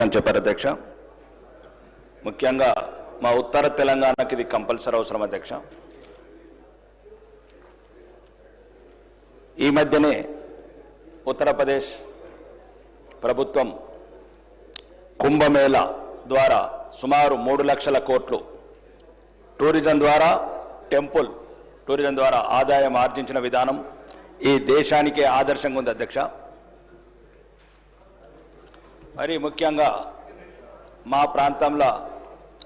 అని చెప్పారు అధ్యక్ష. ముఖ్యంగా మా ఉత్తర తెలంగాణకి ఇది కంపల్సరీ అవసరం అధ్యక్ష. ఈ మధ్యనే ఉత్తరప్రదేశ్ ప్రభుత్వం కుంభమేళా ద్వారా సుమారు 3 లక్షల కోట్లు టూరిజం ద్వారా టెంపుల్ టూరిజం ద్వారా ఆదాయం ఆర్జించిన విధానం ఈ దేశానికే ఆదర్శంగా ఉంది అధ్యక్ష. మరి ముఖ్యంగా మా ప్రాంతంలో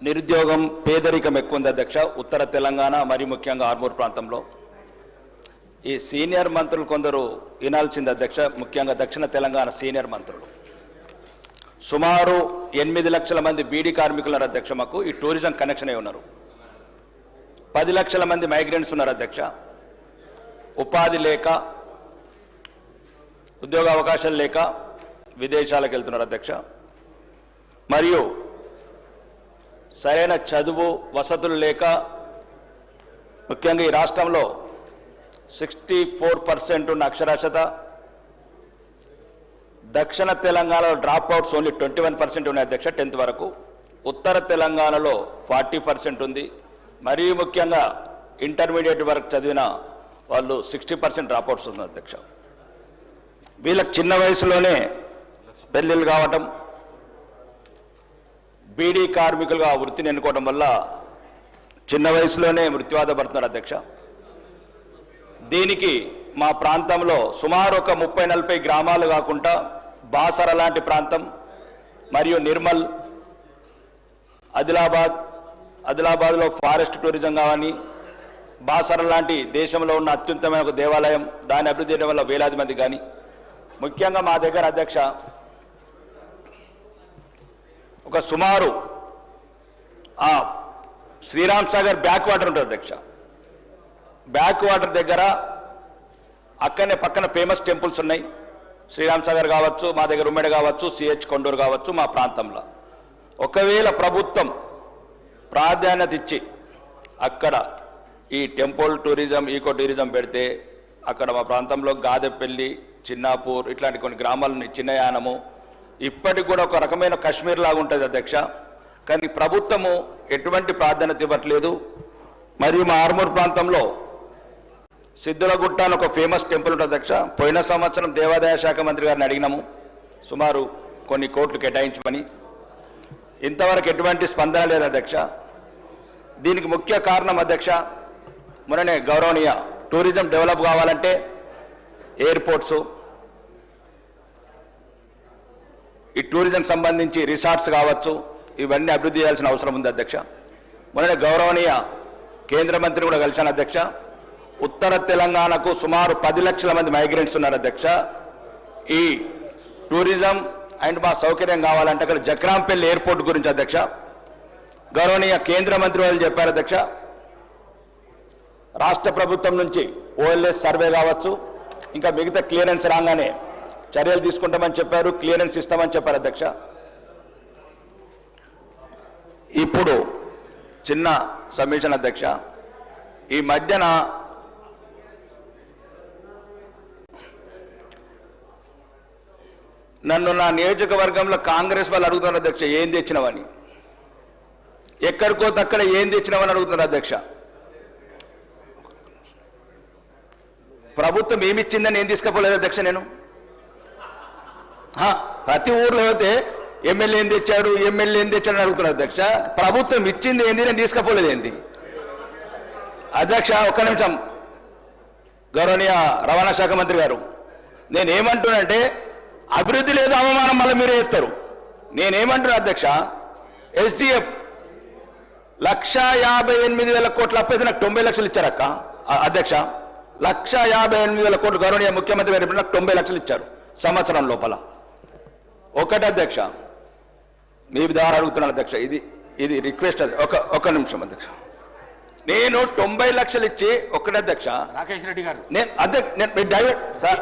నిరుద్యోగం పేదరికం ఎక్కువ ఉంది అధ్యక్ష. ఉత్తర తెలంగాణ మరి ముఖ్యంగా ఆర్మూర్ ప్రాంతంలో ఈ సీనియర్ మంత్రులు కొందరు వినాల్సింది అధ్యక్ష. ముఖ్యంగా దక్షిణ తెలంగాణ సీనియర్ మంత్రులు సుమారు 8 లక్షల మంది బీడీ కార్మికులు ఉన్నారు అధ్యక్ష. మాకు ఈ టూరిజం కనెక్షన్ అయి ఉన్నారు. 10 లక్షల మంది మైగ్రెంట్స్ ఉన్నారు అధ్యక్ష. ఉపాధి లేక ఉద్యోగ అవకాశాలు లేక విదేశాలకు వెళ్తున్నారు అధ్యక్ష. మరియు సరైన చదువు వసతులు లేక ముఖ్యంగా ఈ రాష్ట్రంలో 64% ఉన్న అక్షరాస్యత, దక్షిణ తెలంగాణలో డ్రాప్ అవుట్స్ ఓన్లీ 21% ఉన్నాయి అధ్యక్ష 10th వరకు. ఉత్తర తెలంగాణలో 40% ఉంది. మరీ ముఖ్యంగా ఇంటర్మీడియట్ వరకు చదివిన వాళ్ళు 60% డ్రాప్ అవుట్స్ ఉంది అధ్యక్ష. వీళ్ళకి చిన్న వయసులోనే పెళ్ళిళ్ళు కావటం, బీడీ కార్మికులుగా వృత్తిని ఎన్నుకోవడం వల్ల చిన్న వయసులోనే మృత్యువాత పడుతున్నారు అధ్యక్ష. దీనికి మా ప్రాంతంలో సుమారు ఒక 30-40 గ్రామాలు కాకుండా బాసర లాంటి ప్రాంతం మరియు నిర్మల్, ఆదిలాబాద్లో ఫారెస్ట్ టూరిజం కానీ, బాసర లాంటి దేశంలో ఉన్న అత్యుత్తమైన ఒక దేవాలయం దాన్ని అభివృద్ధి చేయడం వల్ల వేలాది మంది కానీ, ముఖ్యంగా మా దగ్గర అధ్యక్ష ఒక సుమారు శ్రీరామ్ సాగర్ బ్యాక్ వాటర్ ఉంటుంది అధ్యక్ష. బ్యాక్ వాటర్ దగ్గర అక్కడనే పక్కన ఫేమస్ టెంపుల్స్ ఉన్నాయి. శ్రీరామ్ సాగర్ కావచ్చు, మా దగ్గర ఉమ్మడి కావచ్చు, సిహెచ్ కొండూరు కావచ్చు. మా ప్రాంతంలో ఒకవేళ ప్రభుత్వం ప్రాధాన్యత ఇచ్చి అక్కడ ఈ టెంపుల్ టూరిజం, ఈకో టూరిజం పెడితే అక్కడ మా ప్రాంతంలో గాదెపల్లి, చిన్నాపూర్ ఇట్లాంటి కొన్ని గ్రామాలని, చిన్నయానము ఇప్పటికి కూడా ఒక రకమైన కాశ్మీర్ లాగా ఉంటుంది అధ్యక్ష. కానీ ప్రభుత్వము ఎటువంటి ప్రాధాన్యత ఇవ్వట్లేదు. మరియు మా ఆర్మూర్ ప్రాంతంలో సిద్ధులగుట్ట అని ఒక ఫేమస్ టెంపుల్ ఉంటుంది అధ్యక్ష. పోయిన సంవత్సరం దేవాదాయ శాఖ మంత్రి గారిని అడిగినాము సుమారు కొన్ని కోట్లు కేటాయించమని. ఇంతవరకు ఎటువంటి స్పందన లేదు అధ్యక్ష. దీనికి ముఖ్య కారణం అధ్యక్ష, మొన్ననే గౌరవనీయ టూరిజం డెవలప్ కావాలంటే ఎయిర్పోర్ట్స్, ఈ టూరిజం సంబంధించి రిసార్ట్స్ కావచ్చు, ఇవన్నీ అభివృద్ధి చేయాల్సిన అవసరం ఉంది అధ్యక్ష. మొన్ననే గౌరవనీయ కేంద్ర మంత్రి కూడా కలిశాను అధ్యక్ష. ఉత్తర తెలంగాణకు సుమారు 10 లక్షల మంది మైగ్రెంట్స్ ఉన్నారు అధ్యక్ష. ఈ టూరిజం అండ్ మా సౌకర్యం కావాలంటే అక్కడ జక్రాంపల్లి ఎయిర్పోర్ట్ గురించి అధ్యక్ష గౌరవనీయ కేంద్ర మంత్రి వాళ్ళు చెప్పారు అధ్యక్ష. రాష్ట్ర ప్రభుత్వం నుంచి ఓఎల్ఎస్ సర్వే కావచ్చు, ఇంకా మిగతా క్లియరెన్స్ రాగానే చర్యలు తీసుకుంటామని చెప్పారు, క్లియరెన్స్ ఇస్తామని చెప్పారు అధ్యక్ష. ఇప్పుడు చిన్న సబ్మిషన్ అధ్యక్ష, ఈ మధ్యన నన్ను నా నియోజకవర్గంలో కాంగ్రెస్ వాళ్ళు అడుగుతున్నారు అధ్యక్ష, ఏం తెచ్చినవని. ఎక్కడికో తక్కడ ఏం తెచ్చినవని అడుగుతున్నారు అధ్యక్ష. ప్రభుత్వం ఏమిచ్చిందని ఏం తీసుకపోలేదు అధ్యక్ష. నేను ప్రతి ఊర్లో అయితే ఎమ్మెల్యే ఏం తెచ్చాడు, ఎమ్మెల్యే ఏం తెచ్చాడు అని అడుగుతున్నారు అధ్యక్ష. ప్రభుత్వం ఇచ్చింది ఏంది, నేను తీసుకపోలేదు ఏంది అధ్యక్ష. ఒక్క నిమిషం గౌరవనీయ రవాణా శాఖ మంత్రి గారు, నేనేమంటున్నానంటే అభివృద్ధి లేదు, అవమానం మళ్ళీ మీరే ఎత్తారు. నేనేమంటున్నా అధ్యక్ష, ఎస్డిఎఫ్ 1,58,000 కోట్ల అప్పైతే నాకు 90 లక్షలు ఇచ్చారక్క అధ్యక్ష. 1,58,000 కోట్లు గౌరవనీయ ముఖ్యమంత్రి గారు నాకు 90 లక్షలు ఇచ్చారు సంవత్సరం లోపల. ఒకటి అధ్యక్ష, మీ ద్వారా అడుగుతున్నాను అధ్యక్ష, ఇది రిక్వెస్ట్. ఒక నిమిషం అధ్యక్ష, నేను 90 లక్షలు ఇచ్చి ఒకటి అధ్యక్ష రాకేష్ రెడ్డి గారు, నేను డైవర్ట్ సార్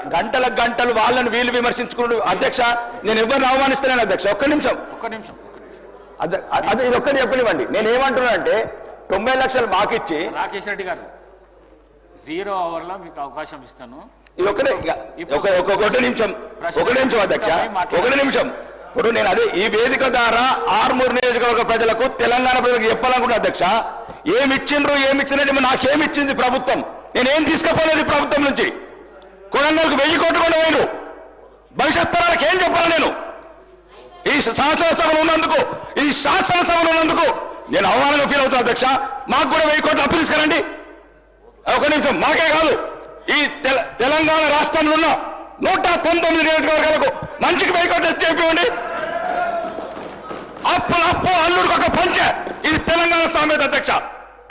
గంటలు వాళ్ళని వీళ్ళు విమర్శించుకుంటూ అధ్యక్ష, నేను ఎవరిని అవమానిస్తున్నాను అధ్యక్ష. ఒక్క నిమిషం అది ఇది ఒక్కటి చెప్పనివ్వండి. నేను ఏమంటున్నా అంటే 90 లక్షలు మాకిచ్చి రాకేష్ రెడ్డి గారు 0 అవర్లో మీకు అవకాశం ఇస్తాను. ఇది ఒకటే ఒక నిమిషం అధ్యక్ష, ఒక నిమిషం ఇప్పుడు నేను అదే ఈ వేదిక ద్వారా ఆర్మూర్ నియోజకవర్గ ప్రజలకు తెలంగాణ ప్రజలకు చెప్పాలనుకుంటున్నా అధ్యక్ష, ఏమిచ్చినట్టు నాకేమిచ్చింది ప్రభుత్వం? నేనేం తీసుకుపోలేదు ఈ ప్రభుత్వం నుంచి. కొడంగల్కు 1000 కోట్లు కూడా వేయను. భవిష్యత్ తరాలకు ఏం చెప్పాలి నేను? ఈ శాసనసభలు ఉన్నందుకు నేను అవమానంగా ఫీల్ అవుతున్నా అధ్యక్ష. మాకు కూడా 1000 కోట్లు అప్పు తీసుకురండి. ఒక నిమిషం, మాకే కాదు ఈ తెలంగాణ రాష్ట్రంలో ఉన్న 119 నియోజకవర్గాలకు మంచికి 1000 కోట్లు తెచ్చి చెప్పివ్వండి. అప్పు అల్లుడికి ఒక పంచే. ఇది తెలంగాణ సామెత అధ్యక్ష.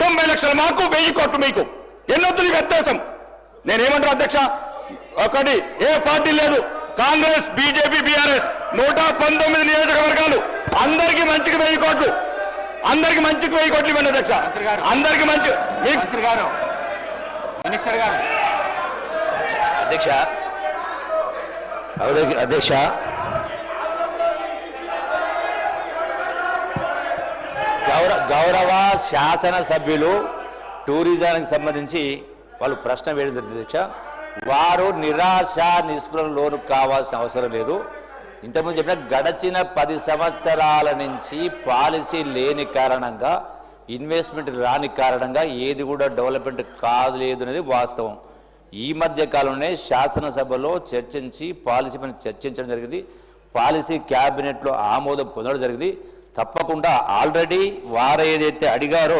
90 లక్షలు మాకు, 1000 కోట్లు మీకు. ఎన్నొద్దు వ్యత్యాసం. నేనేమంటారు అధ్యక్ష, ఒకటి ఏ పార్టీ లేదు, కాంగ్రెస్, బీజేపీ, బీఆర్ఎస్ 119 నియోజకవర్గాలు అందరికీ మంచికి 1000 కోట్లు, అందరికి మంచికి 1000 కోట్లు ఇవ్వండి అధ్యక్ష. అందరికి మంచి. మంత్రి గారు, మినిస్టర్ గారు. అధ్యక్ష గౌరవ శాసనసభ్యులు టూరిజానికి సంబంధించి వాళ్ళు ప్రశ్న వేయడం జరిగింది అధ్యక్ష. వారు నిరాశ నిస్పృహ లోను కావాల్సిన అవసరం లేదు. ఇంతకుముందు చెప్పిన గడచిన 10 సంవత్సరాల నుంచి పాలసీ లేని కారణంగా, ఇన్వెస్ట్మెంట్ రాని కారణంగా ఏది కూడా డెవలప్మెంట్ కాలేదు అనేది వాస్తవం. ఈ మధ్య కాలంలోనే శాసనసభలో చర్చించి పాలసీ పైన చర్చించడం జరిగింది. పాలసీ క్యాబినెట్లో ఆమోదం పొందడం జరిగింది. తప్పకుండా ఆల్రెడీ వారు ఏదైతే అడిగారో